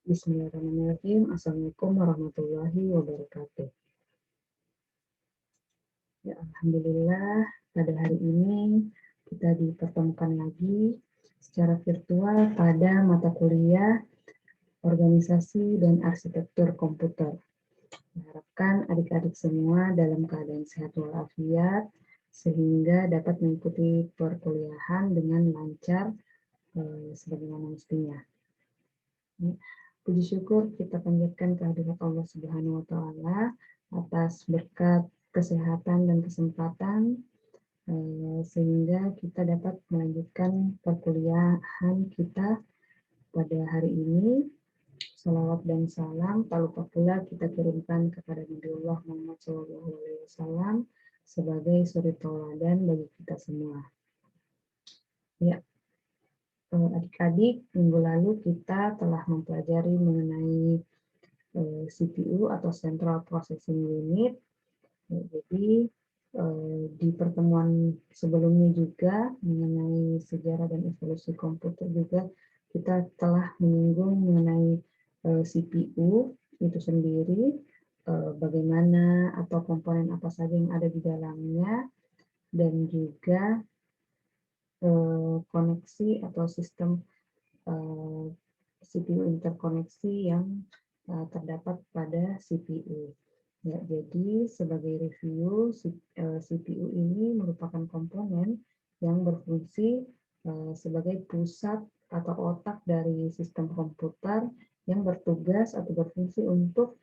Bismillahirrahmanirrahim. Assalamualaikum warahmatullahi wabarakatuh. Ya, alhamdulillah pada hari ini kita dipertemukan lagi secara virtual pada mata kuliah organisasi dan arsitektur komputer. Diharapkan adik-adik semua dalam keadaan sehat walafiat sehingga dapat mengikuti perkuliahan dengan lancar sebagaimana mestinya. Puji syukur kita panjatkan kehadirat Allah Subhanahu wa taala atas berkat kesehatan dan kesempatan sehingga kita dapat melanjutkan perkuliahan kita pada hari ini. Salawat dan salam tak lupa pula kita kirimkan kepada Nabiullah Muhammad SAW sebagai suri tauladan bagi kita semua. Ya, adik-adik, minggu lalu kita telah mempelajari mengenai CPU atau Central Processing Unit. Jadi di pertemuan sebelumnya juga mengenai sejarah dan evolusi komputer juga kita telah menyinggung mengenai CPU itu sendiri, bagaimana atau komponen apa saja yang ada di dalamnya, dan juga koneksi atau sistem CPU interkoneksi yang terdapat pada CPU. Ya, jadi sebagai review, CPU ini merupakan komponen yang berfungsi sebagai pusat atau otak dari sistem komputer yang bertugas atau berfungsi untuk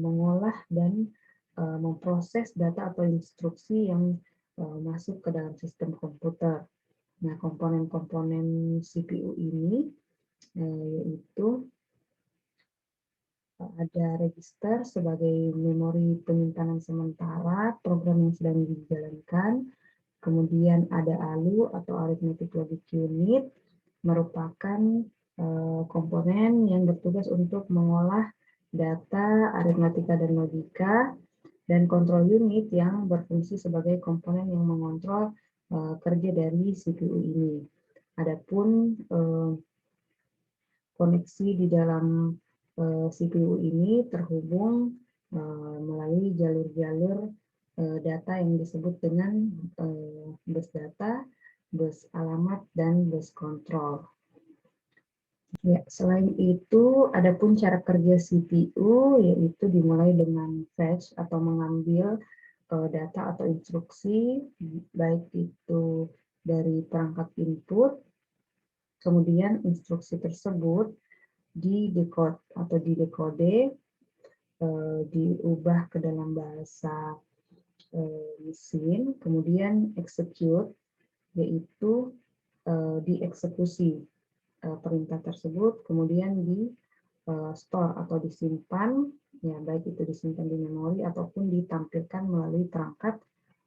mengolah dan memproses data atau instruksi yang masuk ke dalam sistem komputer. Nah, komponen-komponen CPU ini yaitu ada register sebagai memori penyimpanan sementara program yang sedang dijalankan, kemudian ada ALU atau Arithmetic Logic Unit, merupakan komponen yang bertugas untuk mengolah data aritmatika dan logika, dan control unit yang berfungsi sebagai komponen yang mengontrol kerja dari CPU ini. Adapun koneksi di dalam CPU ini terhubung melalui jalur-jalur data yang disebut dengan bus data, bus alamat, dan bus kontrol. Ya, selain itu, adapun cara kerja CPU yaitu dimulai dengan fetch atau mengambil data atau instruksi, baik itu dari perangkat input, kemudian instruksi tersebut di-decode atau di-dekode, diubah ke dalam bahasa mesin, kemudian execute, yaitu dieksekusi perintah tersebut, kemudian di store atau disimpan, ya baik itu disimpan di memori ataupun ditampilkan melalui perangkat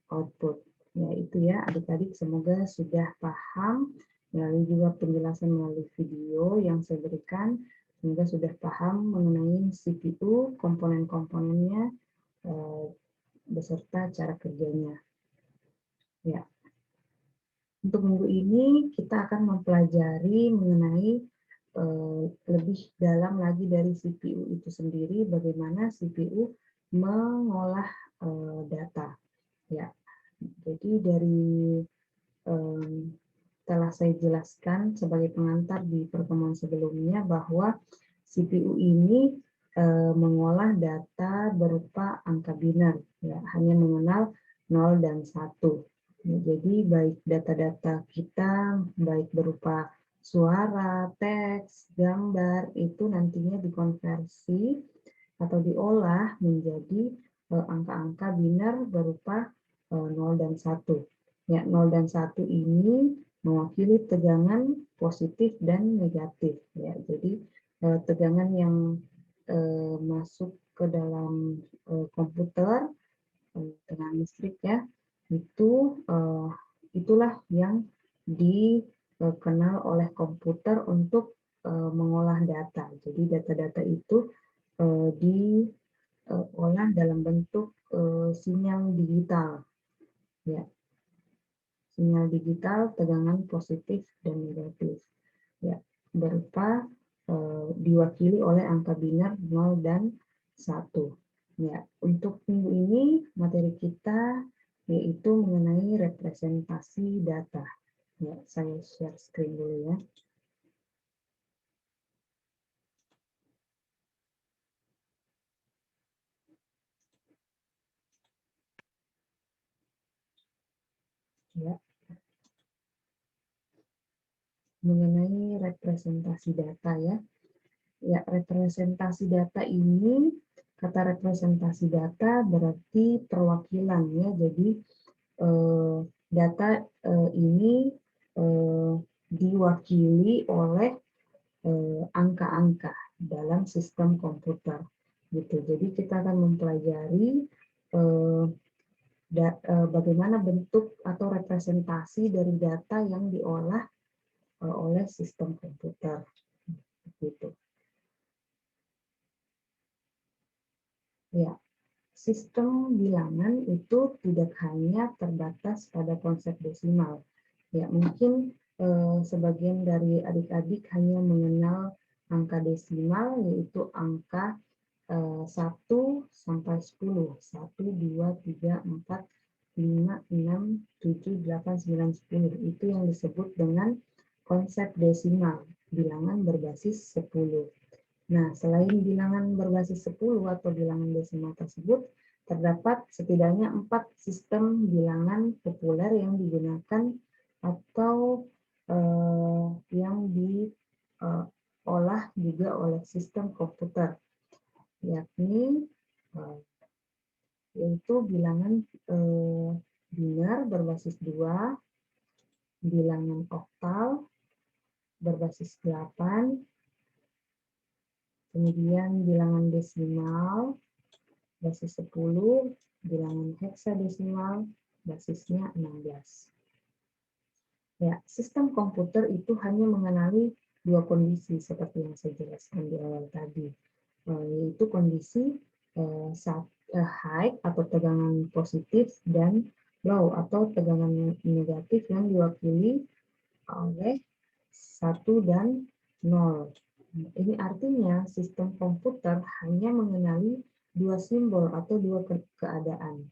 output. Ya itu ya adik-adik, semoga sudah paham melalui juga penjelasan melalui video yang saya berikan, semoga sudah paham mengenai CPU, komponen-komponennya beserta cara kerjanya. Ya. Untuk minggu ini kita akan mempelajari mengenai lebih dalam lagi dari CPU itu sendiri, bagaimana CPU mengolah data. Ya, jadi dari telah saya jelaskan sebagai pengantar di pertemuan sebelumnya bahwa CPU ini mengolah data berupa angka biner, ya, hanya mengenal 0 dan 1. Ya, jadi baik data-data kita, baik berupa suara, teks, gambar, itu nantinya dikonversi atau diolah menjadi angka-angka biner berupa 0 dan 1. Ya, 0 dan 1 ini mewakili tegangan positif dan negatif. Ya, jadi tegangan yang masuk ke dalam komputer, tegangan listrik ya, itu itulah yang dikenal oleh komputer untuk mengolah data. Jadi data-data itu diolah dalam bentuk sinyal digital, ya, sinyal digital tegangan positif dan negatif, ya, berupa diwakili oleh angka biner 0 dan 1. Ya, untuk minggu ini materi kita yaitu mengenai representasi data. Ya, saya share screen dulu ya. Ya, mengenai representasi data ya. Ya, representasi data ini, kata representasi data berarti perwakilan ya. Jadi data ini diwakili oleh angka-angka dalam sistem komputer gitu. Jadi kita akan mempelajari bagaimana bentuk atau representasi dari data yang diolah oleh sistem komputer gitu. Ya, sistem bilangan itu tidak hanya terbatas pada konsep desimal. Ya, mungkin sebagian dari adik-adik hanya mengenal angka desimal, yaitu angka 1 sampai 10. 1, 2, 3, 4, 5, 6, 7, 8, 9, 10. Itu yang disebut dengan konsep desimal, bilangan berbasis 10. Nah, selain bilangan berbasis 10 atau bilangan desimal tersebut, terdapat setidaknya 4 sistem bilangan populer yang digunakan atau yang diolah juga oleh sistem komputer, yakni yaitu bilangan biner berbasis 2, bilangan oktal berbasis 8, kemudian bilangan desimal basis 10, bilangan heksadesimal basisnya 16. Ya, sistem komputer itu hanya mengenali 2 kondisi seperti yang saya jelaskan di awal tadi, yaitu kondisi high atau tegangan positif dan low atau tegangan negatif yang diwakili oleh 1 dan 0. Ini artinya sistem komputer hanya mengenali 2 simbol atau 2 keadaan,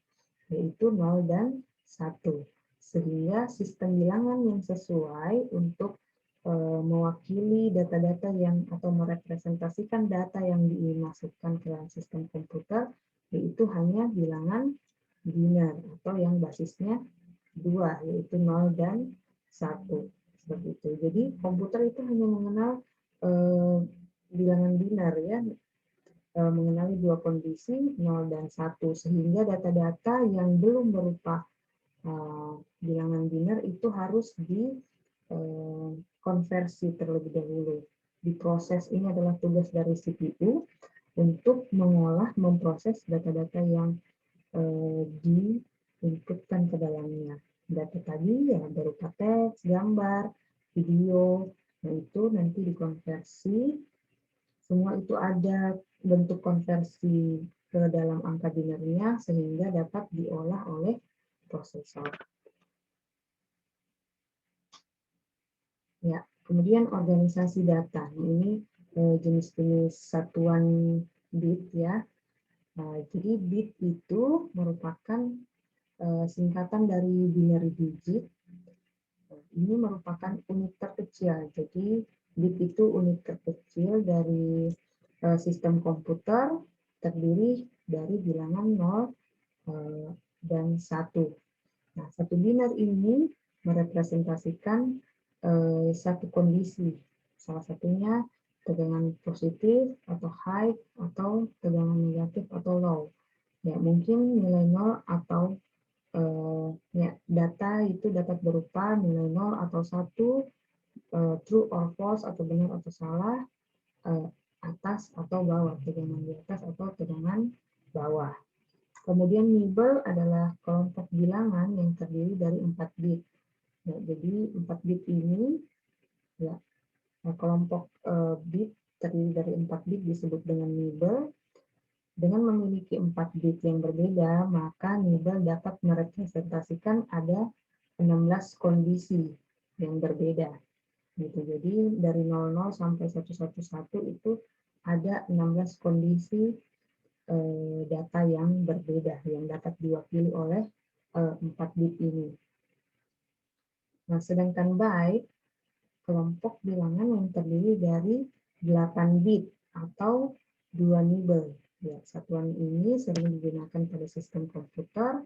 yaitu 0 dan 1. Sehingga sistem bilangan yang sesuai untuk mewakili data-data yang atau merepresentasikan data yang dimasukkan ke dalam sistem komputer, yaitu hanya bilangan biner atau yang basisnya 2, yaitu 0 dan 1. Seperti itu. Jadi komputer itu hanya mengenal bilangan biner ya, mengenali 2 kondisi 0 dan 1, sehingga data-data yang belum berupa bilangan biner itu harus dikonversi terlebih dahulu. Diproses, ini adalah tugas dari CPU untuk mengolah, memproses data-data yang diinputkan ke dalamnya. Data tadi ya berupa teks, gambar, video, nah itu nanti dikonversi. Semua itu ada bentuk konversi ke dalam angka binernya sehingga dapat diolah oleh prosesor. Ya, kemudian organisasi data. Ini jenis-jenis satuan bit ya. Jadi bit itu merupakan singkatan dari binary digit. Ini merupakan unit terkecil. Jadi bit itu unit terkecil dari sistem komputer, terdiri dari bilangan 0 dan 1. Nah, satu binar ini merepresentasikan satu kondisi. Salah satunya tegangan positif atau high atau tegangan negatif atau low. Ya, mungkin nilai 0 atau ya, data itu dapat berupa nilai 0 atau 1, true or false atau benar atau salah, atas atau bawah, tegangan di atas atau tegangan bawah. Kemudian nibble adalah kelompok bilangan yang terdiri dari 4 bit. Ya, jadi 4 bit ini ya, kelompok bit terdiri dari 4 bit disebut dengan nibble. Dengan memiliki 4 bit yang berbeda, maka nibble dapat merepresentasikan ada 16 kondisi yang berbeda. Gitu. Jadi dari 00 sampai 111 itu ada 16 kondisi data yang berbeda yang dapat diwakili oleh 4 bit ini. Nah, sedangkan byte kelompok bilangan yang terdiri dari 8 bit atau 2 nibble. Ya, satuan ini sering digunakan pada sistem komputer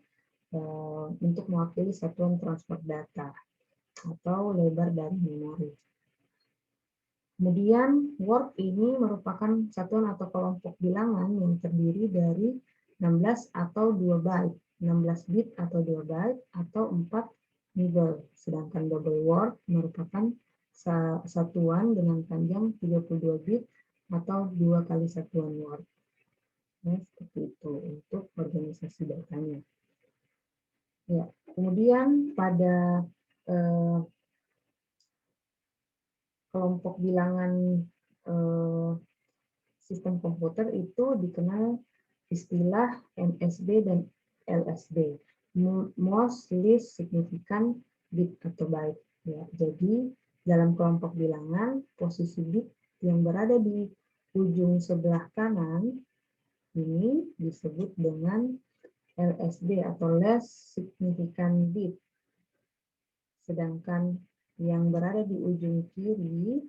untuk mewakili satuan transfer data atau lebar dari memori. Kemudian word ini merupakan satuan atau kelompok bilangan yang terdiri dari 16 atau 2 byte, 16 bit atau 2 byte atau 4 nibble. Sedangkan double word merupakan satuan dengan panjang 32 bit atau 2 kali satuan word. Nah, seperti itu untuk organisasi datanya. Ya, kemudian pada kelompok bilangan sistem komputer itu dikenal istilah MSB dan LSB, most least significant bit atau byte. Ya, jadi dalam kelompok bilangan, posisi bit yang berada di ujung sebelah kanan ini disebut dengan LSB atau less significant bit. Sedangkan yang berada di ujung kiri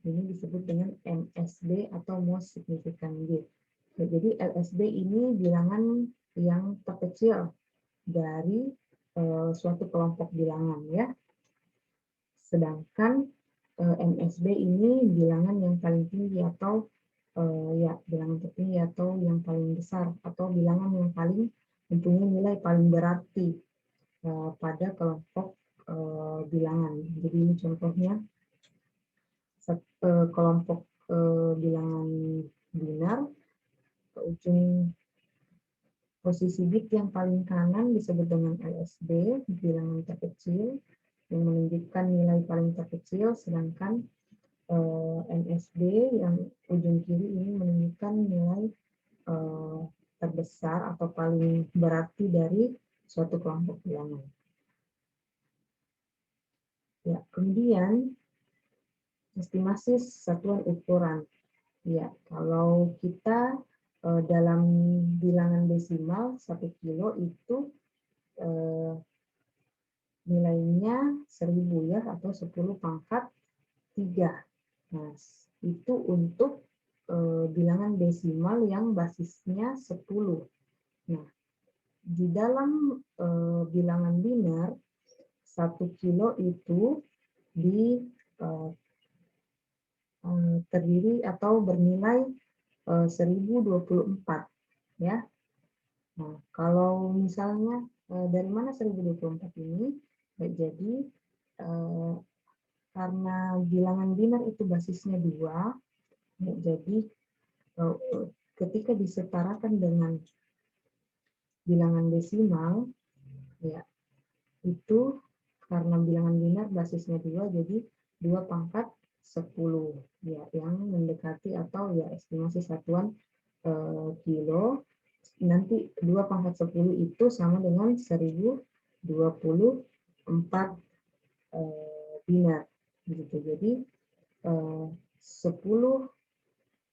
ini disebut dengan MSB atau most significant bit. Jadi LSB ini bilangan yang terkecil dari suatu kelompok bilangan ya. Sedangkan MSB ini bilangan yang paling tinggi atau ya bilangan tertinggi atau yang paling besar atau bilangan yang paling mempunyai nilai paling berarti pada kelompok bilangan. Jadi ini contohnya kelompok bilangan binar, ujung posisi bit yang paling kanan disebut dengan LSB, bilangan terkecil yang menunjukkan nilai paling terkecil, sedangkan MSB yang ujung kiri ini menunjukkan nilai terbesar atau paling berarti dari suatu kelompok bilangan. Ya, kemudian estimasi satuan ukuran. Ya, kalau kita dalam bilangan desimal 1 kilo itu nilainya 1000 ya atau 10 pangkat 3. Nah, itu untuk bilangan desimal yang basisnya 10. Nah, di dalam bilangan biner 1 kilo itu terdiri atau bernilai 1024 ya. Nah, kalau misalnya dari mana 1024 ini? Jadi karena bilangan biner itu basisnya 2, jadi ketika disetarakan dengan bilangan desimal, ya itu karena bilangan biner basisnya 2, jadi 2 pangkat 10 ya, yang mendekati atau ya estimasi satuan kilo. Nanti 2 pangkat 10 itu sama dengan 1024 biner gitu. Jadi 10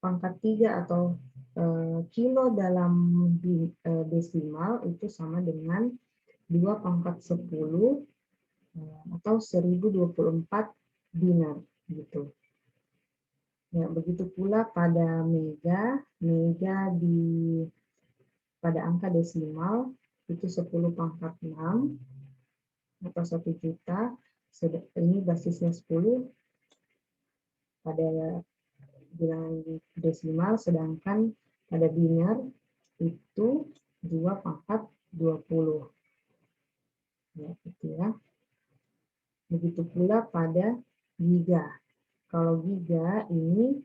pangkat 3 atau kilo dalam desimal itu sama dengan 2 pangkat 10 atau 1024 biner gitu. Ya, begitu pula pada mega pada angka desimal itu 10 pangkat 6 atau 1 juta. Ini basisnya 10 pada bilangan desimal, sedangkan pada biner itu 2 pangkat 20. Ya, gitu ya. Begitu pula pada giga. Kalau giga ini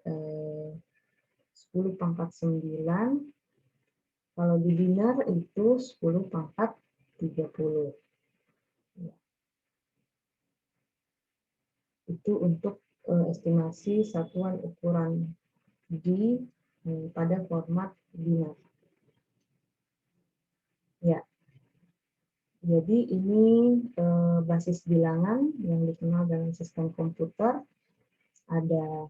10 pangkat 9, kalau di biner itu 10 pangkat 30. Ya. Itu untuk estimasi satuan ukuran di pada format biner. Ya. Jadi ini basis bilangan yang dikenal dalam sistem komputer. Ada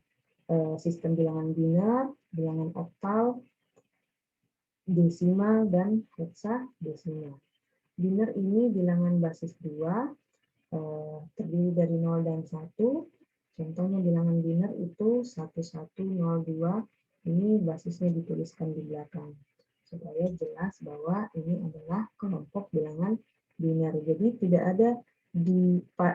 sistem bilangan biner, bilangan oktal, desimal, dan hexadesimal. Biner ini bilangan basis 2, terdiri dari 0 dan 1. Contohnya bilangan biner itu 1102, ini basisnya dituliskan di belakang. Supaya jelas bahwa ini adalah kelompok bilangan biner. Jadi tidak ada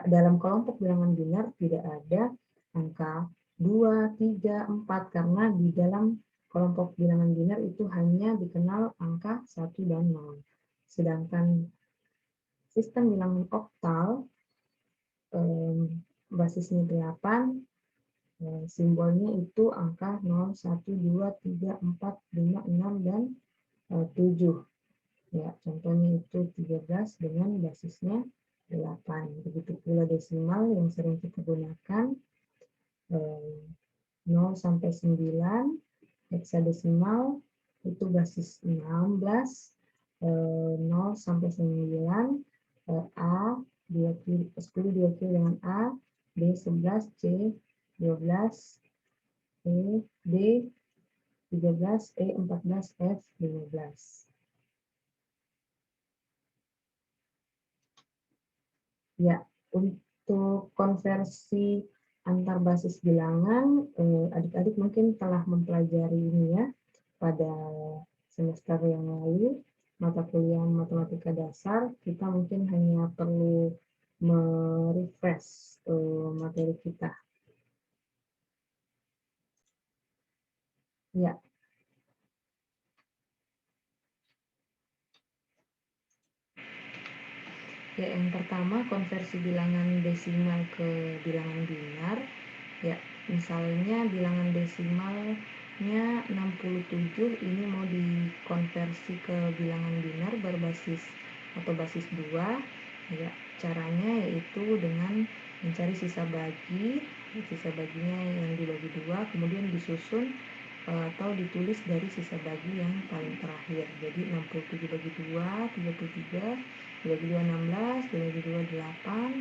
dalam kelompok bilangan biner tidak ada angka 2, 3, 4 karena di dalam kelompok bilangan biner itu hanya dikenal angka 1 dan 0. Sedangkan sistem bilangan oktal basisnya 8, simbolnya itu angka 0, 1, 2, 3, 4, 5, 6, dan 7. Ya, contohnya itu 13 dengan basisnya 8. Begitu pula desimal yang sering kita gunakan 0 sampai 9, heksadesimal itu basis 16, 0 sampai 9, A diwakili 10 diwakili dengan A, B 11, C 12, E, D 13, E 14, F 15. Ya, untuk konversi antar basis bilangan, adik-adik mungkin telah mempelajari ini ya pada semester yang lalu, mata kuliah matematika dasar, kita mungkin hanya perlu merefresh materi kita. Ya, ya, yang pertama konversi bilangan desimal ke bilangan biner. Ya, misalnya bilangan desimalnya 67, ini mau dikonversi ke bilangan biner berbasis atau basis 2. Ya, caranya yaitu dengan mencari sisa baginya yang dibagi 2, kemudian disusun atau ditulis dari sisa bagi yang paling terakhir. Jadi 67 bagi 2, 33, dibagi 2, 16, dibagi 2, 8,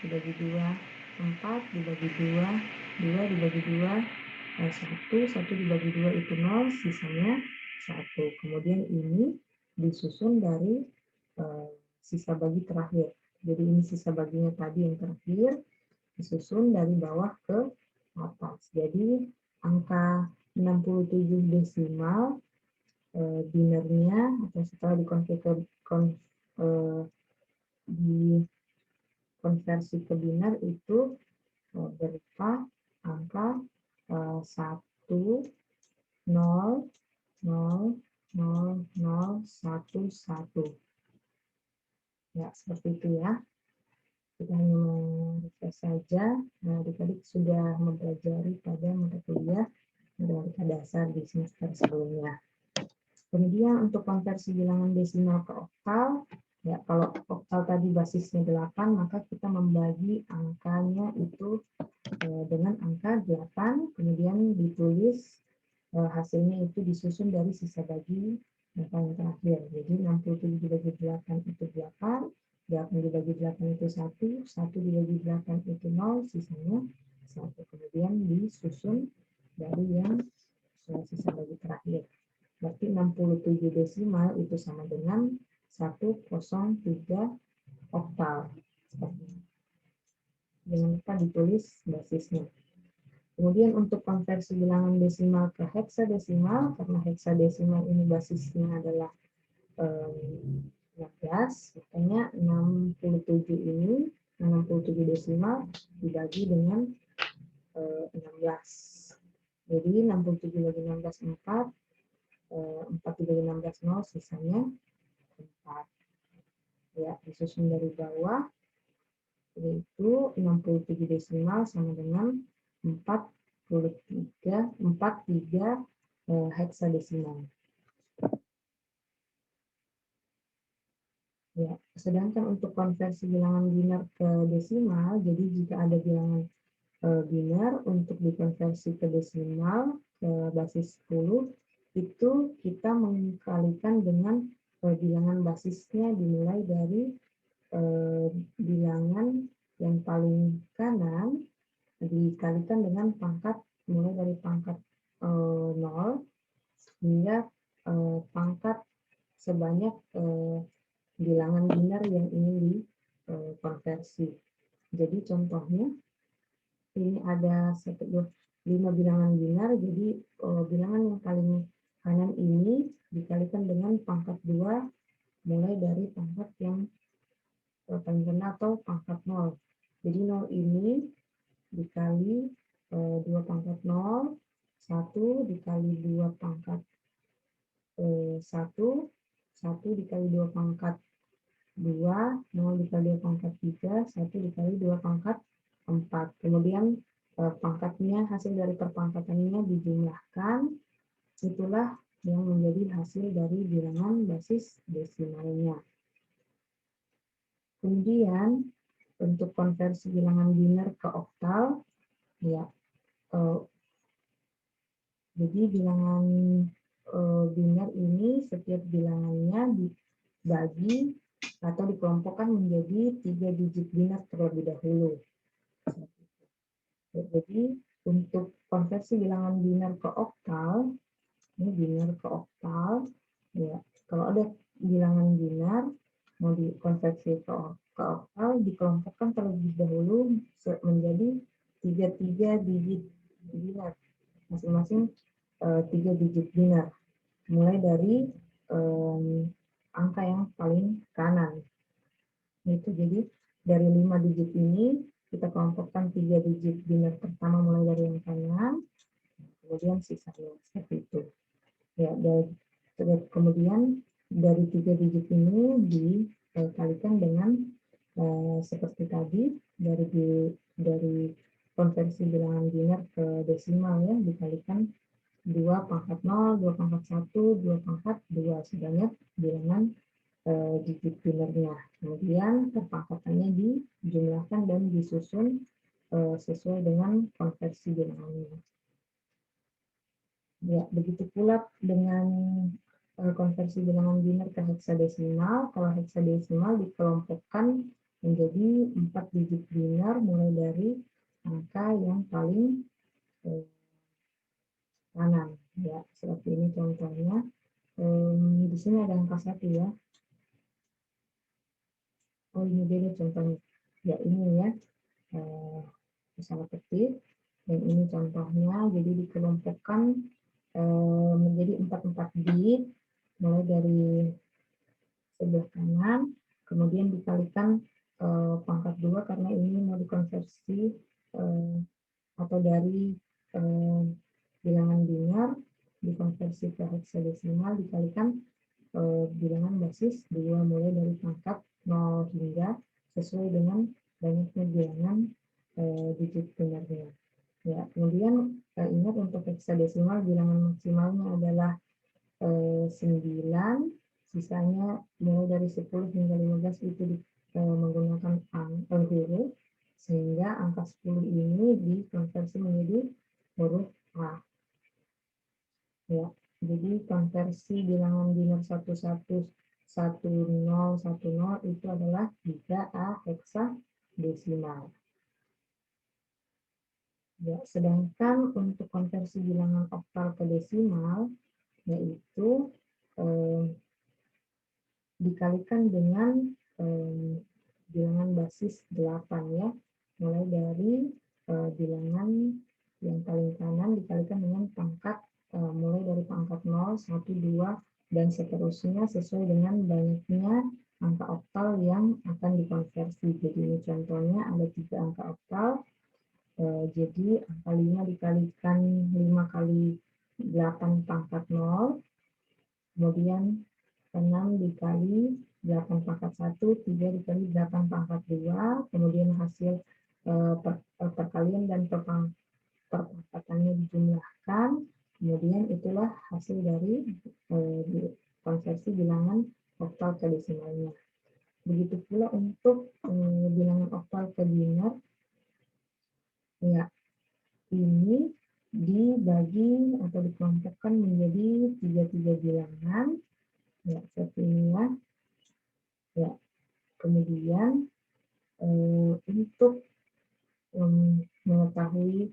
dibagi 2, 4, dibagi 2, 2 dibagi 2, 1, 1 dibagi 2 itu 0, sisanya 1. Kemudian ini disusun dari sisa bagi terakhir. Jadi ini sisa baginya tadi yang terakhir, disusun dari bawah ke atas. Jadi angka 67 desimal binernya atau setelah dikonversi ke biner itu berupa angka 1, 0, 0, 0, 0, 1, 1. Ya, seperti itu ya. Kita hanya merefresh saja. Nah, adik-adik sudah mempelajari pada mata kuliah matematika dasar di semester sebelumnya. Kemudian untuk konversi bilangan desimal ke oktal, ya kalau oktal tadi basisnya 8, maka kita membagi angkanya itu dengan angka 8, kemudian ditulis hasilnya itu disusun dari sisa bagi yang paling terakhir. Jadi 67 dibagi 8 itu 8, 8 dibagi 8 itu 1, 1 dibagi 8 itu 0, sisanya 1. Kemudian disusun dari yang sisa bagi terakhir. Berarti 67 desimal itu sama dengan 103 oktal. Jangan lupa ditulis basisnya. Kemudian untuk konversi bilangan desimal ke heksadesimal, karena heksadesimal ini basisnya adalah 16, makanya 67 ini, 67 desimal dibagi dengan 16. Jadi 67 bagi 16, 4, 4 dibagi 16, 0, sisanya 4. Ya, disusun dari bawah, yaitu 67 desimal sama dengan 43 heksadesimal. Ya, sedangkan untuk konversi bilangan biner ke desimal, jadi jika ada bilangan biner untuk dikonversi ke desimal ke basis 10, itu kita mengkalikan dengan bilangan basisnya dimulai dari bilangan yang paling kanan dikalikan dengan pangkat mulai dari pangkat 0 hingga pangkat sebanyak bilangan biner yang ingin dikonversi. Jadi contohnya ini ada 5 bilangan biner, jadi bilangan yang paling kanan ini dikalikan dengan pangkat 2 mulai dari pangkat yang paling rendah atau pangkat 0. Jadi 0 ini dikali 2 pangkat 0, 1 dikali 2 pangkat 1, 1 dikali 2 pangkat 2, 0 dikali 2 pangkat 3, 1 dikali 2 pangkat 4. Kemudian pangkatnya, hasil dari perpangkatannya dijumlahkan, itulah yang menjadi hasil dari bilangan basis desimalnya. Kemudian untuk konversi bilangan biner ke oktal, ya, jadi bilangan biner ini setiap bilangannya dibagi atau dikelompokkan menjadi 3 digit biner terlebih dahulu. Jadi untuk konversi bilangan biner ke oktal, ini biner ke oktal, ya kalau ada bilangan biner mau dikonversi ke oktal, dikelompokkan terlebih dahulu menjadi 3 digit biner, masing-masing 3 digit biner, mulai dari angka yang paling kanan. Itu jadi dari 5 digit ini kita kelompokkan 3 digit biner pertama mulai dari yang kanan, kemudian sisanya seperti itu. Ya, dan kemudian dari 3 digit ini dikalikan dengan seperti tadi dari konversi bilangan biner ke desimal, ya, dikalikan 2 pangkat 0, 2 pangkat 1, 2 pangkat 2 sebanyak bilangan digit binernya. Kemudian perpangkatannya dijumlahkan dan disusun sesuai dengan konversi bilangannya. Ya, begitu pula dengan konversi bilangan biner ke heksadesimal. Kalau heksadesimal dikelompokkan menjadi 4 digit biner mulai dari angka yang paling kanan. Ya, seperti ini contohnya. Di sini ada angka 1, ya. Oh, ini beda contohnya. Ya, ini ya. Salah ketik. Dan ini contohnya. Jadi dikelompokkan menjadi 4 bit mulai dari sebelah kanan, kemudian dikalikan pangkat 2 karena ini mau dikonversi atau dari bilangan biner dikonversi ke heksadesimal, dikalikan bilangan basis 2 mulai dari pangkat 0 hingga sesuai dengan banyaknya bilangan digit binernya. Ya, kemudian ingat untuk heksadesimal bilangan maksimalnya adalah 9, sisanya mulai dari 10 hingga 15 itu menggunakan huruf, sehingga angka 10 ini dikonversi menjadi huruf A. Ya, jadi konversi bilangan biner 111010 itu adalah 3A heksadesimal. Ya, sedangkan untuk konversi bilangan oktal ke desimal, yaitu dikalikan dengan bilangan basis 8, ya, mulai dari bilangan yang paling kanan dikalikan dengan pangkat mulai dari pangkat 0, 1, 2, dan seterusnya sesuai dengan banyaknya angka oktal yang akan dikonversi. Jadi ini contohnya ada 3 angka oktal. Jadi angka 5 dikalikan 5 kali 8 pangkat 0, kemudian 6 dikali 8 pangkat 1, 3 dikali 8 pangkat 2, kemudian hasil perkalian dan perpangkatannya dijumlahkan, kemudian itulah hasil dari konversi bilangan oktal ke desimalnya. Begitu pula untuk bilangan oktal ke biner. Ya, ini dibagi atau dikelompokkan menjadi 3 bilangan, ya, seperti ini, ya. Ya, Kemudian untuk mengetahui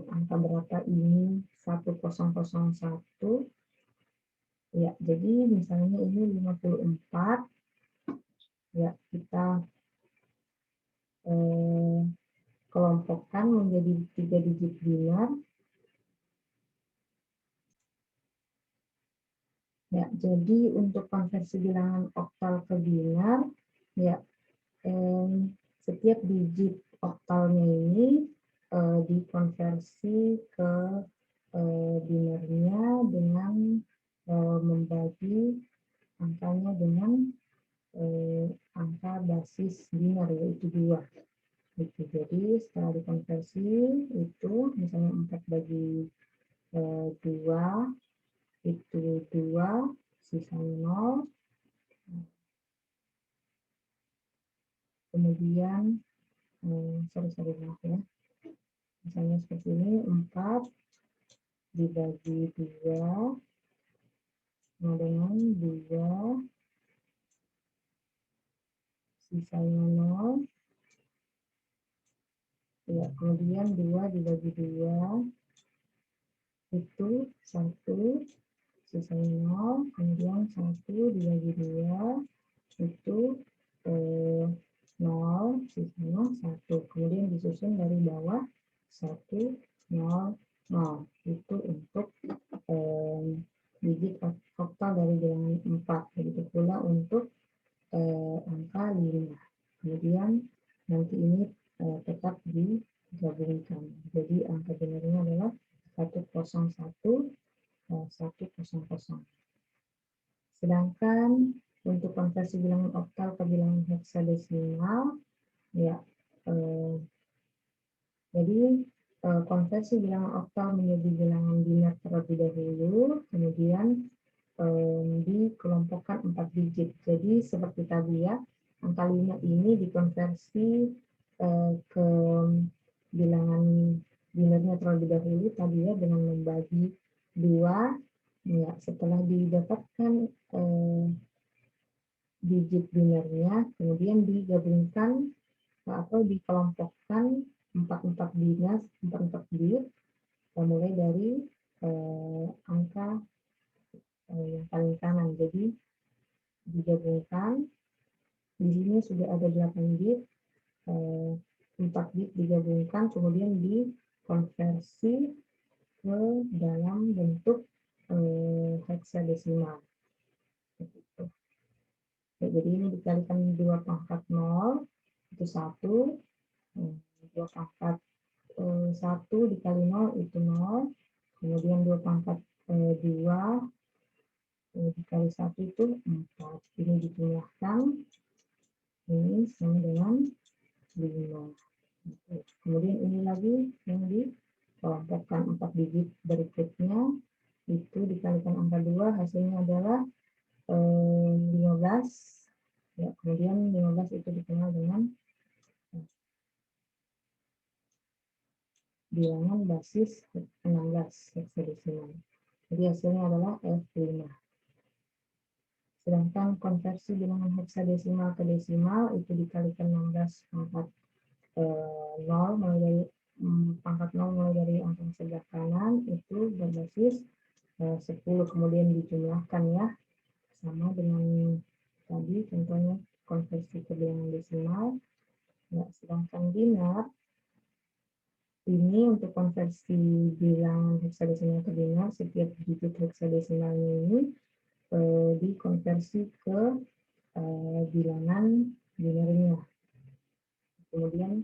angka berapa ini 1001, ya, jadi misalnya ini 54, ya, kita kelompokkan menjadi 3 digit biner. Ya, jadi untuk konversi bilangan oktal ke biner, ya, setiap digit oktalnya ini dikonversi ke binernya dengan membagi angkanya dengan angka basis biner, yaitu 2. Gitu. Jadi setelah dikonversi itu misalnya 4 bagi 2 itu 2, sisanya 0. Kemudian sorry maaf ya, misalnya seperti ini, 4 dibagi 2 sama dengan 2, sisanya 0. Ya, kemudian 2 dibagi 2 itu 1, sisanya 0. Kemudian 1 dibagi 2 itu 0, sisanya 1. Kemudian disusun dari bawah 1, 0, 0. Itu untuk digit oktal dari bilangan 4. Begitu pula untuk angka 5. Kemudian nanti ini tetap digabungkan. Jadi angka binarnya adalah 101, 100. Sedangkan untuk konversi bilangan oktal ke bilangan heksadesimal, ya, jadi konversi bilangan oktal menjadi bilangan biner terlebih dahulu, kemudian dikelompokkan 4 digit. Jadi seperti tadi ya, angka 5 ini dikonversi ke bilangan binernya terlebih dahulu tadi ya dengan membagi 2. Ya, setelah didapatkan digit binernya, kemudian digabungkan atau dikelompokkan 4 bit, mulai dari angka yang paling kanan. Jadi digabungkan, di sini sudah ada 8 bit, 4 bit digabungkan, kemudian dikonversi ke dalam bentuk heksadesimal. Ya, jadi ini dikalikan 2 pangkat 0, itu 1. 2 pangkat 1 dikali 0 itu 0. Kemudian 2 pangkat 2 dikali 1 itu 4. Ini dijumlahkan, ini sama dengan 5. Kemudian ini lagi yang dikelompokkan 4 digit berikutnya, itu dikalikan angka 2, hasilnya adalah 15. Ya, kemudian 15 itu dikenal dengan bilangan basis 16 heksadesimal. Jadi hasilnya adalah F5. Sedangkan konversi bilangan heksadesimal ke desimal itu dikalikan 16 pangkat 0 mulai dari pangkat 0 mulai dari angka sebelah kanan itu berbasis 10, kemudian dijumlahkan ya, sama dengan tadi contohnya konversi ke bilangan desimal. Ya, sedangkan biner ini untuk konversi bilangan heksadesimal ke biner, setiap digit heksadesimalnya ini dikonversi ke bilangan binernya. Kemudian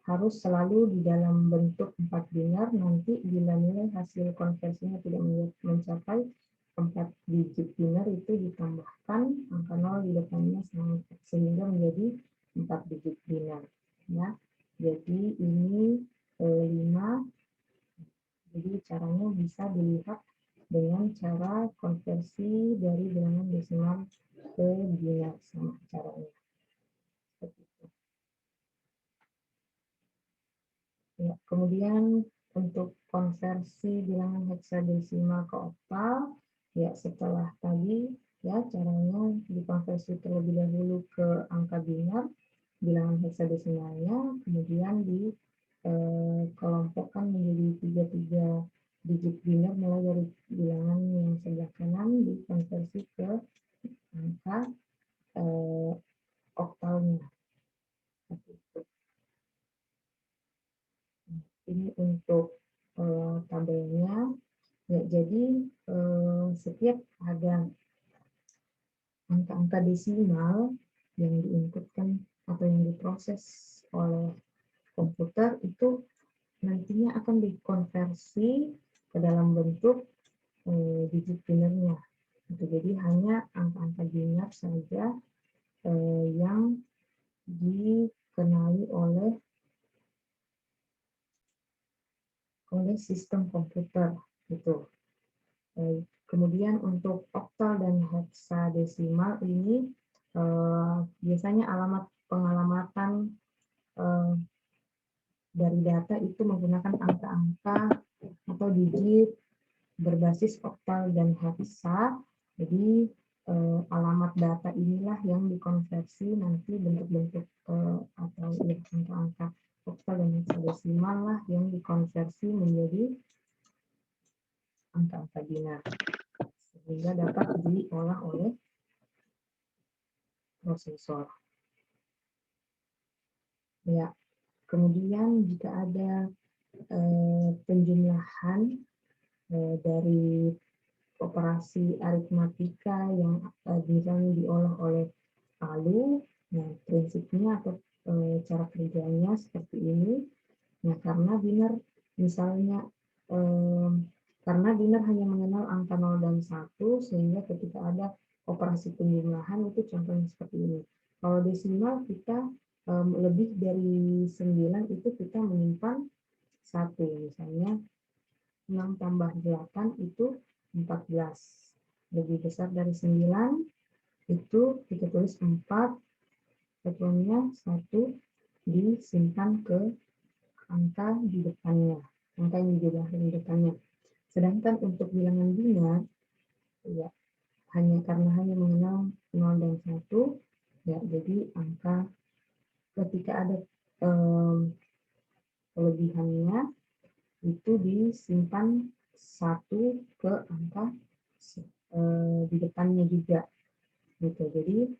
harus selalu di dalam bentuk 4 biner. Nanti bila nilai hasil konversinya tidak mencapai 4 digit biner, itu ditambahkan angka 0 di depannya sehingga menjadi 4 digit biner. Ya, jadi ini 5. Jadi caranya bisa dilihat dengan cara konversi dari bilangan desimal ke biner, sama caranya. Ya, kemudian untuk konversi bilangan heksadesimal ke oktal, ya setelah tadi Ya, caranya dikonversi terlebih dahulu ke angka biner, bilangan heksadesimalnya, kemudian dikelompokkan menjadi 3 digit biner mulai dari bilangan yang sebelah kanan dikonversi ke angka oktalnya. Ini untuk tabelnya. Ya, jadi setiap ada angka-angka desimal yang diinputkan atau yang diproses oleh komputer itu nantinya akan dikonversi ke dalam bentuk digit binernya. Jadi hanya angka-angka biner saja yang dikenali oleh sistem komputer gitu. Kemudian untuk oktal dan heksadesimal ini biasanya alamat pengalamatan dari data itu menggunakan angka-angka atau digit berbasis oktal dan heksa. Jadi alamat data inilah yang dikonversi nanti bentuk-bentuk atau ya, angka-angka oktal dan heksadesimal lah yang dikonversi menjadi angka-angka biner sehingga dapat diolah oleh prosesor. Ya, kemudian jika ada penjumlahan dari operasi aritmatika yang misalnya diolah oleh palu, nah prinsipnya atau cara kerjanya seperti ini. Nah, karena biner misalnya karena biner hanya mengenal angka 0 dan 1 sehingga ketika ada operasi penjumlahan itu contohnya seperti ini. Kalau desimal kita lebih dari 9 itu kita menyimpan 1, misalnya 6 tambah 8 itu 14. Lebih besar dari 9 itu kita tulis 4, satuannya 1 disimpan ke angka di depannya, angka yang dijumlahkan di depannya. Sedangkan untuk bilangan biner, ya karena hanya mengenal 0 dan 1, ya jadi angka ketika ada kelebihannya itu disimpan 1 ke angka di depannya juga gitu. Jadi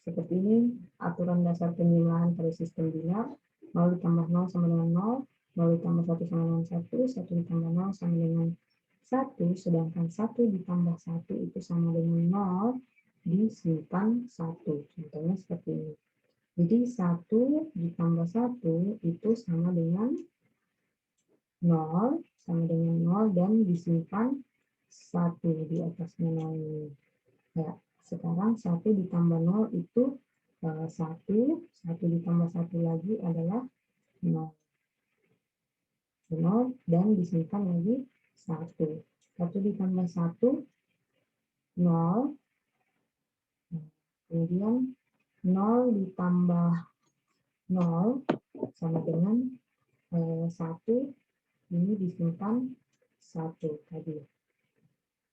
seperti ini aturan dasar penjumlahan pada sistem biner. 0 ditambah 0 sama dengan 0, 0 ditambah 1 sama dengan 1, 1 ditambah 0 sama dengan 1, sedangkan 1 ditambah 1 itu sama dengan 0 disimpan 1. Contohnya seperti ini. Jadi 1 ditambah 1 itu sama dengan 0, sama dengan 0 dan disimpan 1 di atasnya 0 ini. Ya, sekarang 1 ditambah 0 itu 1, 1 ditambah 1 lagi adalah 0. 0 dan disimpan lagi 1. 1 ditambah 1, 0. Kemudian 0 ditambah 0 sama dengan 1. Ini disimpan 1 tadi.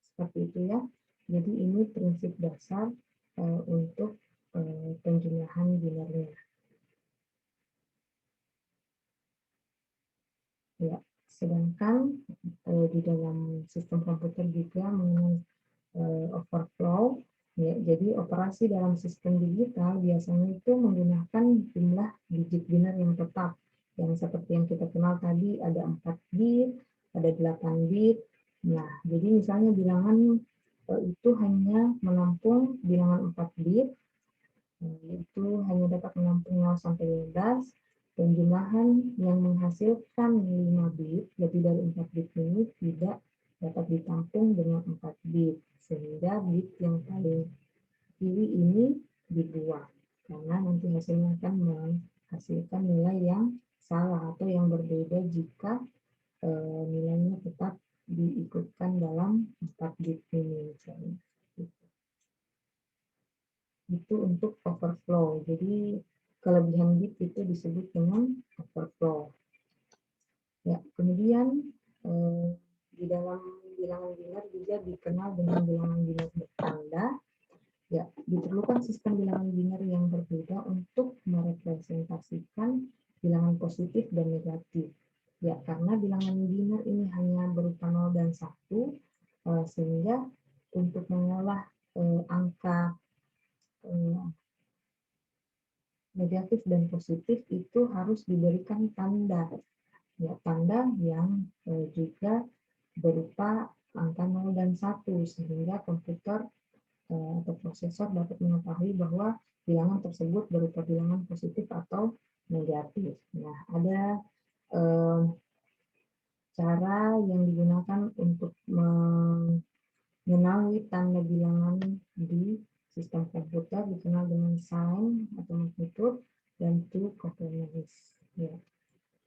Seperti itu ya. Jadi ini prinsip dasar untuk penjumlahan binernya. Ya, sedangkan di dalam sistem komputer juga mengenai overflow. Ya, jadi operasi dalam sistem digital biasanya itu menggunakan jumlah digit biner yang tetap. Yang seperti yang kita kenal tadi ada 4 bit, ada 8 bit. Nah, jadi misalnya bilangan itu hanya menampung bilangan 4 bit, itu hanya dapat menampung 0 sampai 15. Penjumlahan yang menghasilkan 5 bit, lebih dari 4 bit ini tidak dapat ditampung dengan 4 bit. Sehingga bit yang paling kiri ini dibuang. Karena nanti hasilnya akan menghasilkan nilai yang salah atau yang berbeda jika nilainya tetap diikutkan dalam 4 bit ini. Misalnya. Itu untuk overflow. Jadi kelebihan bit itu disebut dengan overflow. Ya, kemudian di dalam bilangan biner juga dikenal dengan bilangan biner bertanda. Ya, diperlukan sistem bilangan biner yang berbeda untuk merepresentasikan bilangan positif dan negatif. Ya, karena bilangan biner ini hanya berupa 0 dan 1, sehingga untuk mengolah angka negatif dan positif itu harus diberikan tanda, ya, tanda yang juga berupa angka 0 dan 1, sehingga komputer atau prosesor dapat mengetahui bahwa bilangan tersebut berupa bilangan positif atau negatif. Nah, ada cara yang digunakan untuk mengenali tanda bilangan di sistem komputer dikenal dengan sign atau magnitude dan two complements. Ya.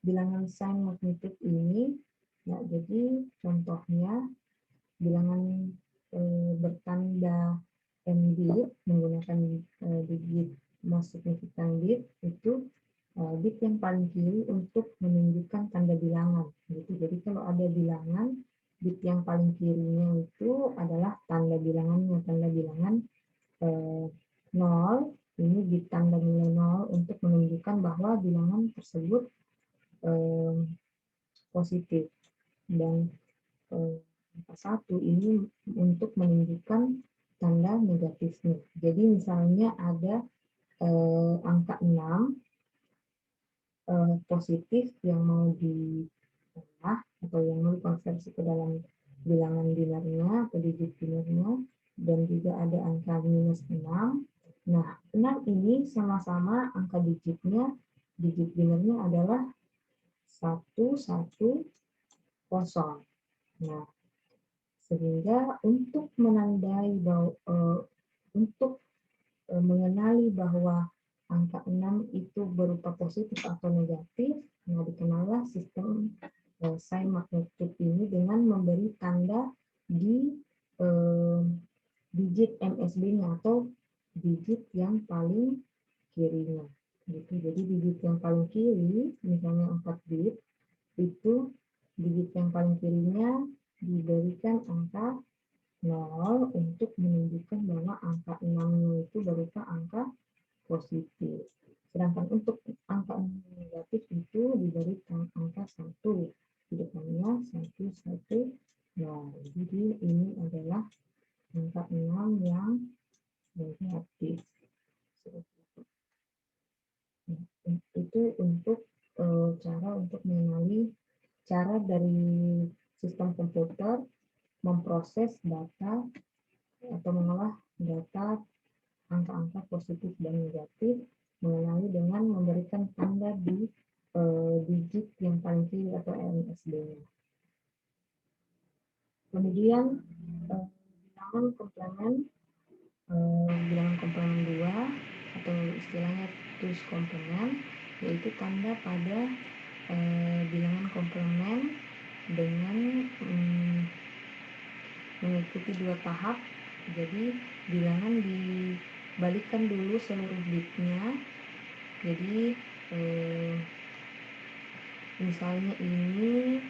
Bilangan sign magnitude ini, ya, jadi contohnya bilangan bertanda n bit menggunakan digit most significant bit itu bit yang paling kiri untuk menunjukkan tanda bilangan gitu. Jadi kalau ada bilangan, bit yang paling kirinya itu adalah tanda bilangannya, tanda bilangan 0, ini bit tanda nilai 0 untuk menunjukkan bahwa bilangan tersebut positif, dan angka 1 ini untuk menunjukkan tanda negatifnya. Jadi misalnya ada angka 6 positif yang mau diolah atau yang mau dikonversi ke dalam bilangan binernya atau digit binernya, dan juga ada angka minus 6. Nah, 6 ini sama-sama angka digitnya, digit binernya adalah 110. Nah, sehingga untuk menandai bahwa untuk mengenali bahwa angka 6 itu berupa positif atau negatif, nah dikenallah sistem sign magnitude ini dengan memberi tanda di digit MSB-nya atau digit yang paling kirinya. Gitu. Jadi digit yang paling kiri, misalnya 4 bit, itu digit yang paling kirinya diberikan angka 0 untuk menunjukkan bahwa angka 6-nya itu berupa angka positif. Sedangkan untuk angka negatif itu diberikan angka 1. Di depannya 1. Nah, jadi ini adalah angka 6 yang negatif. Itu untuk cara untuk mengenali cara dari sistem komputer memproses data atau mengolah data angka-angka positif dan negatif, mengenali dengan memberikan tanda di digit yang paling kiri atau MSB-nya. Kemudian bilangan komplemen, bilangan komplemen 2 atau istilahnya twos komplemen, yaitu tanda pada bilangan komplemen dengan mengikuti 2 tahap. Jadi bilangan dibalikkan dulu seluruh bitnya. Jadi misalnya ini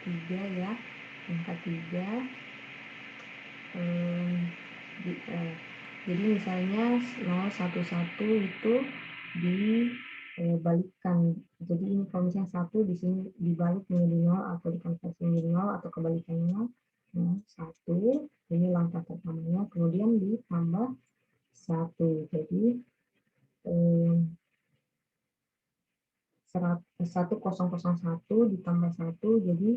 3 ya, angka 3. Jadi misalnya 011 itu dibalikkan. Jadi ini kalau misalnya 1 di sini dibalik menjadi 0 atau dikonversi menjadi 0 atau kebalikannya 1. Ini langkah pertamanya, kemudian ditambah 1. Jadi 1001 ditambah 1, jadi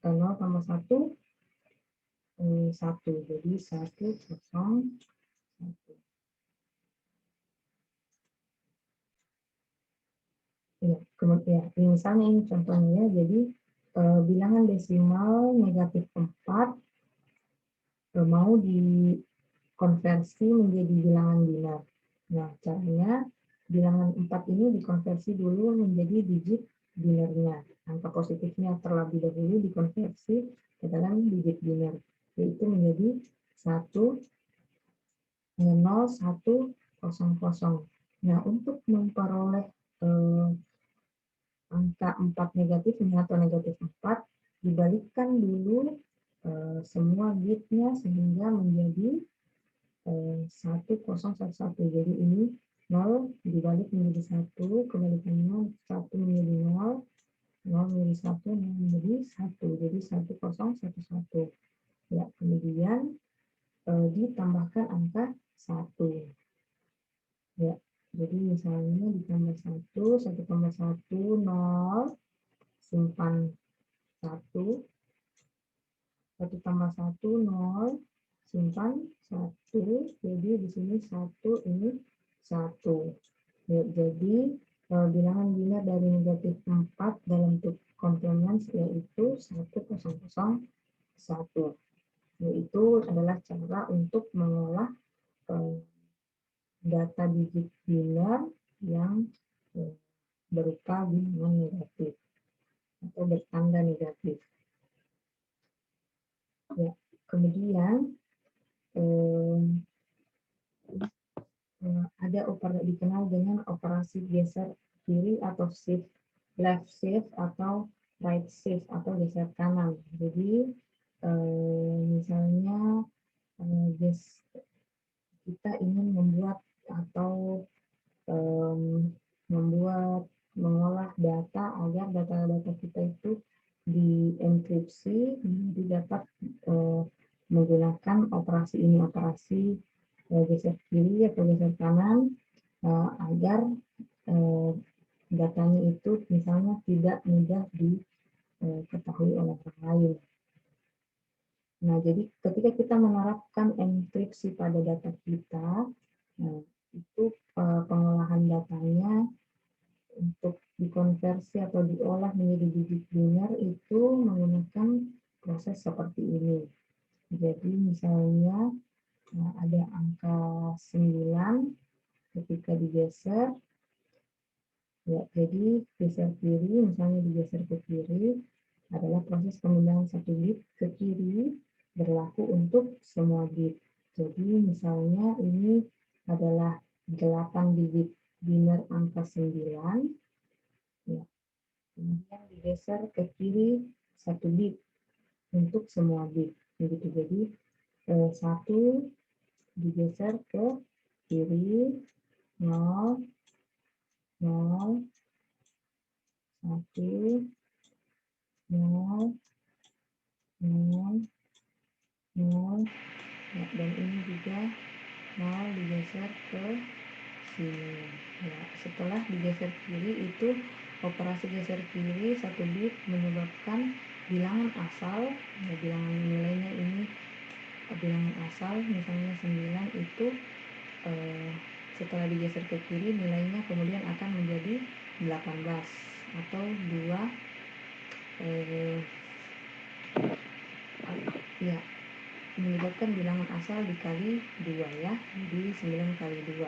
0 tambah 1, 1. Jadi 101. Ya, kemudian misalnya ini contohnya, jadi bilangan desimal negatif 4 mau dikonversi menjadi bilangan biner. Nah, caranya bilangan 4 ini dikonversi dulu menjadi digit binernya. Angka positifnya terlebih dahulu dikonversi ke dalam digit biner, yaitu menjadi 1, 0, 1, 0, 0. Nah, untuk memperoleh angka angka 4 negatifnya atau negatif 4, dibalikkan dulu semua bitnya sehingga menjadi 1011. Jadi ini 0 dibalik menjadi 1, kebalikannya 1 menjadi 0, 0 menjadi 1, 0 menjadi 1. Jadi 1011. Ya, kemudian ditambahkan angka 1. Ya, jadi misalnya ditambah 1, 1 tambah 1, 0, simpan 1, 1 tambah 1, 0, simpan 1, jadi di sini 1, ini 1. Ya, jadi bilangan biner dari negatif 4 dalam bentuk komplement yaitu 1001. Yaitu adalah cara untuk mengolah data digit biner yang berupa bilangan negatif atau bertanda negatif. Ya, kemudian ada operasi dikenal dengan operasi geser kiri atau shift, left shift atau right shift atau geser kanan. Jadi misalnya kita ingin membuat atau mengolah data agar data-data kita itu dienkripsi, jadi dapat menggunakan operasi ini, operasi geser kiri atau geser kanan, agar datanya itu misalnya tidak mudah diketahui oleh orang lain. Nah, jadi ketika kita menerapkan enkripsi pada data kita, itu pengolahan datanya untuk dikonversi atau diolah menjadi digit biner itu menggunakan proses seperti ini. Jadi misalnya ada angka 9 ketika digeser, ya, jadi geser kiri, misalnya digeser ke kiri, adalah proses pemindahan satu bit ke kiri berlaku untuk semua bit. Jadi misalnya ini adalah 8 digit biner angka 9, ya, kemudian digeser ke kiri 1 bit untuk semua bit. Begitu. Jadi 1 digeser ke kiri 0, 0, 1, 0, 0, 0, ya, dan ini juga 0 digeser ke sini. Ya, setelah digeser kiri itu operasi geser kiri 1 bit menyebabkan bilangan asal, ya, bilangan nilainya ini bilangan asal misalnya 9 itu setelah digeser ke kiri nilainya kemudian akan menjadi 18 atau 2 ya, menyebabkan bilangan asal dikali 2, ya. Jadi 9 kali 2,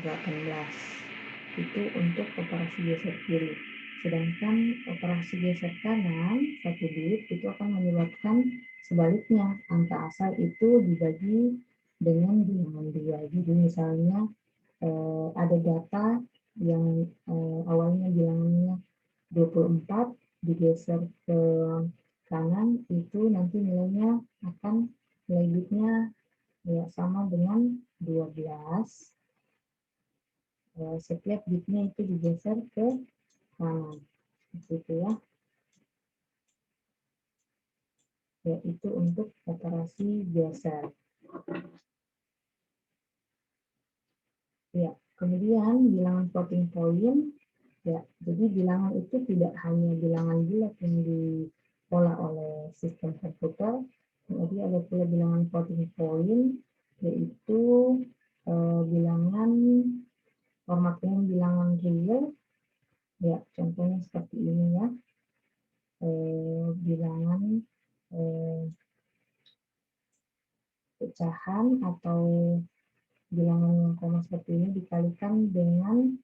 18. Itu untuk operasi geser kiri. Sedangkan operasi geser kanan 1 bit itu akan menyebabkan sebaliknya, angka asal itu dibagi dengan bilangan 2. Jadi misalnya ada data yang awalnya bilangannya 24 digeser ke kanan, itu nanti nilainya akan nilai bitnya ya sama dengan 12. Setiap bitnya itu digeser ke kanan, gitu ya. Ya, itu untuk operasi geser. Ya, kemudian bilangan floating point. Ya, jadi bilangan itu tidak hanya bilangan bulat yang diolah oleh sistem komputer, jadi ada pula bilangan floating point, yaitu bilangan formatnya bilangan real. Ya, contohnya seperti ini ya, bilangan pecahan atau bilangan yang koma seperti ini dikalikan dengan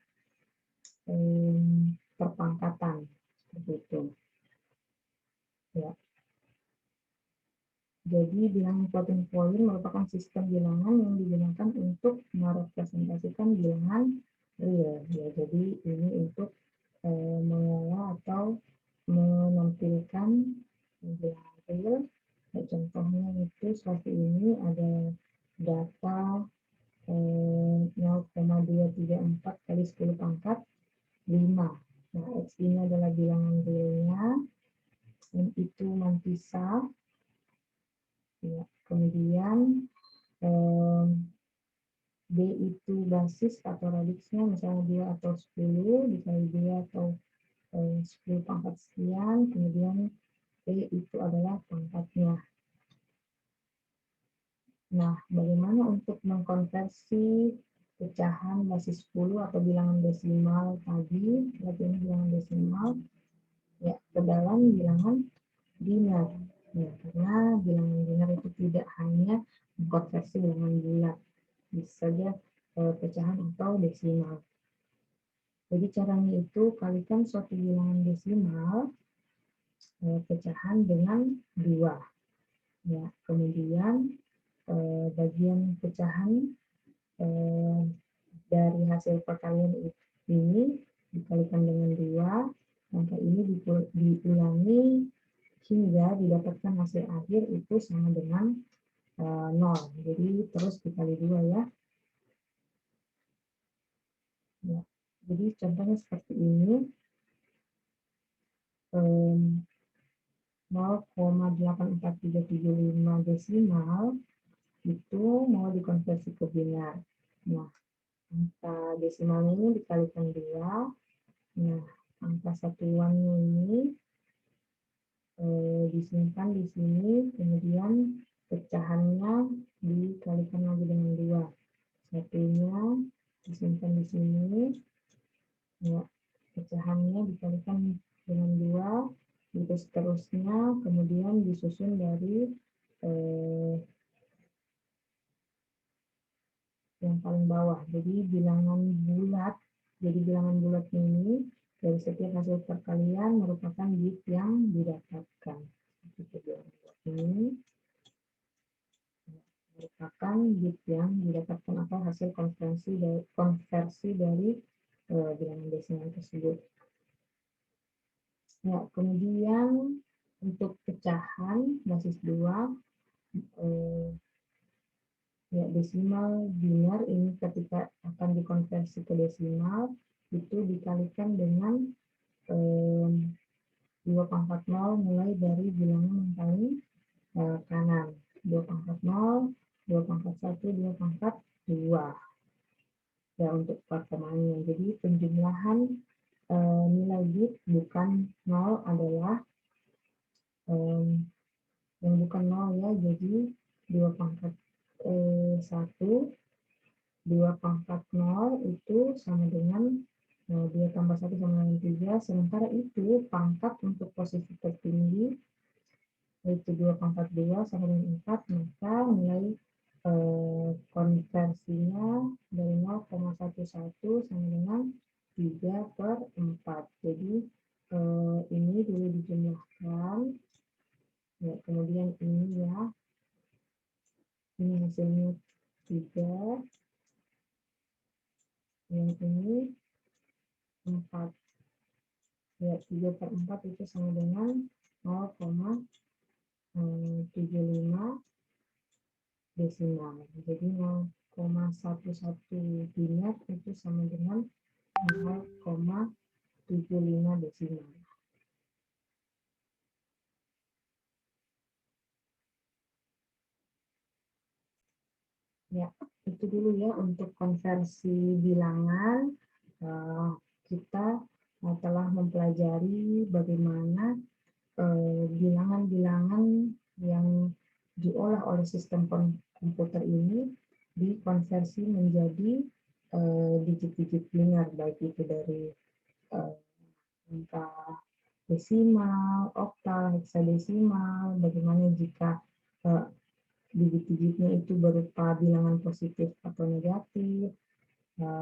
perpangkatan seperti itu. Ya. Jadi bilangan floating point merupakan sistem bilangan yang digunakan untuk merepresentasikan bilangan real. Ya, jadi ini untuk mengolah atau dikalikan bilangan real. Contohnya itu seperti ini, ada data 0,234 kali 10 pangkat 5. Nah, X ini adalah bilangan realnya, M itu mantisa, ya. Kemudian B itu basis atau radiksnya, misalnya 2 atau 10, dikali 2 atau 10 pangkat sekian, kemudian P itu adalah pangkatnya. Nah, bagaimana untuk mengkonversi pecahan basis 10 atau bilangan desimal tadi, berarti ini bilangan desimal, ya, ke dalam bilangan biner. Ya, karena bilangan biner itu tidak hanya mengkonversi bilangan bulat, bisa saja pecahan atau desimal. Jadi caranya itu kalikan suatu bilangan desimal pecahan dengan 2. Ya, kemudian bagian pecahan dari hasil perkalian ini dikalikan dengan 2, angka ini diulangi hingga didapatkan hasil akhir itu sama dengan 0. Jadi terus dikali 2 ya. Ya. Jadi contohnya seperti ini. 0,84375 desimal itu mau dikonversi ke biner. Nah, angka desimalnya ini dikalikan 2. Nah, angka satuannya ini disimpan di sini, kemudian pecahannya dikalikan lagi dengan 2. Satunya disimpan di sini, ya, pecahannya dikalikan dengan 2, gitu seterusnya, kemudian disusun dari yang paling bawah. Jadi bilangan bulat, ini dari setiap hasil perkalian merupakan bit yang didapatkan. Jadi bilangan bulat ini merupakan bit yang didapatkan atau hasil konversi dari bilangan desimal tersebut. Ya, kemudian untuk pecahan basis 2, ya, desimal biner ini ketika akan dikonversi ke desimal itu dikalikan dengan 2 pangkat 0 mulai dari bilangan yang paling kanan. 2 pangkat 0, 2 pangkat 1, 2 pangkat 2. Ya, untuk pertemuannya. Jadi penjumlahan nilai bit bukan 0 adalah yang bukan 0 ya, jadi 2 pangkat 1, 2 pangkat 0 itu sama dengan 2 tambah 1 sama dengan 3, sementara itu pangkat untuk posisi tertinggi yaitu 2 pangkat 2 sama dengan 4, maka nilai konversinya dari 0,11 sama dengan 3/4. Jadi ini dulu dijumlahkan, ya, kemudian ini ya, ini hasilnya 3, yang ini 4. Ya, 3/4 itu sama dengan 0,75 desimal. Jadi 0,11 biner itu sama dengan 0,75 desimal. Ya, itu dulu ya untuk konversi bilangan. Kita telah mempelajari bagaimana bilangan-bilangan yang diolah oleh sistem komputer ini dikonversi menjadi digit-digit biner, baik itu dari angka desimal, oktal, heksadesimal, bagaimana jika digit-digitnya itu berupa bilangan positif atau negatif,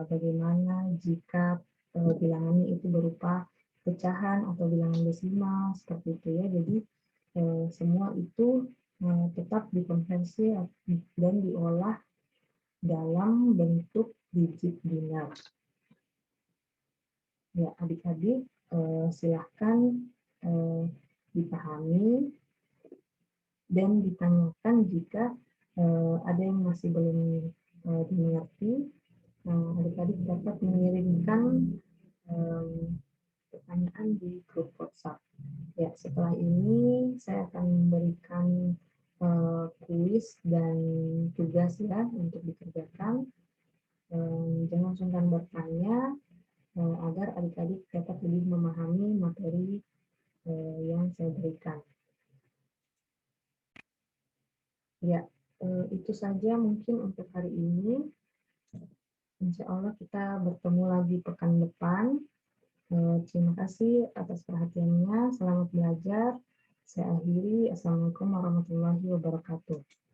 bagaimana jika bilangannya itu berupa pecahan atau bilangan desimal, seperti itu ya. Jadi semua itu tetap dikonversi dan diolah dalam bentuk digit biner. Ya, adik-adik silahkan dipahami dan ditanyakan jika ada yang masih belum dimengerti. Adik-adik dapat mengirimkan pertanyaan di grup WhatsApp. Ya, setelah ini saya akan memberikan kuis dan tugas ya untuk dikerjakan. Jangan sungkan bertanya agar adik-adik dapat lebih memahami materi yang saya berikan. Ya, itu saja mungkin untuk hari ini. Insya Allah kita bertemu lagi pekan depan. Terima kasih atas perhatiannya. Selamat belajar. Saya akhiri. Assalamualaikum warahmatullahi wabarakatuh.